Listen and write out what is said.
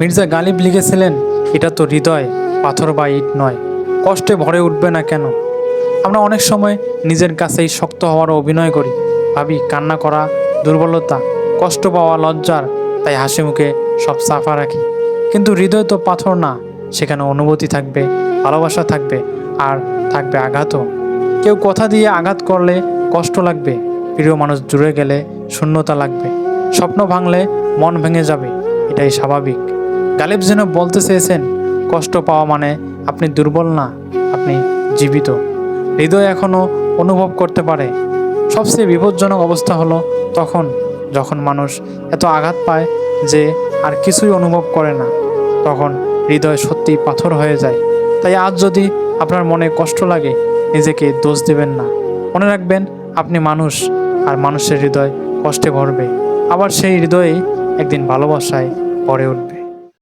মির্জা গালিব লিখেছিলেন, এটা তো হৃদয়, পাথর বা ইট নয়, কষ্টে ভরে উঠবে না কেন? আমরা অনেক সময় নিজের কাছেই শক্ত হওয়ার অভিনয় করি, ভাবি কান্না করা দুর্বলতা, কষ্ট পাওয়া লজ্জার, তাই হাসি মুখে সব সাফা রাখি। কিন্তু হৃদয় তো পাথর না, সেখানে অনুভূতি থাকবে, ভালোবাসা থাকবে, আর থাকবে আঘাতও। কেউ কথা দিয়ে আঘাত করলে কষ্ট লাগবে, প্রিয় মানুষ জুড়ে গেলে শূন্যতা লাগবে, স্বপ্ন ভাঙলে মন ভেঙে যাবে, এটাই স্বাভাবিক। গালিব যেন বলতে চেয়েছেন, কষ্ট পাওয়া মানে আপনি দুর্বল না, আপনি জীবিত। হৃদয় এখনও অনুভব করতে পারে। সবচেয়ে বিপজ্জনক অবস্থা হলো যখন মানুষ এত আঘাত পায় যে আর কিছুই অনুভব করে না, তখন হৃদয় সত্যিই পাথর হয়ে যায়। তাই আজ যদি আপনার মনে কষ্ট লাগে, নিজেকে দোষ দেবেন না। মনে রাখবেন, আপনি মানুষ, আর মানুষের হৃদয় কষ্টে ভরবে, আবার সেই হৃদয়েই একদিন ভালোবাসায় ভরে উঠবে।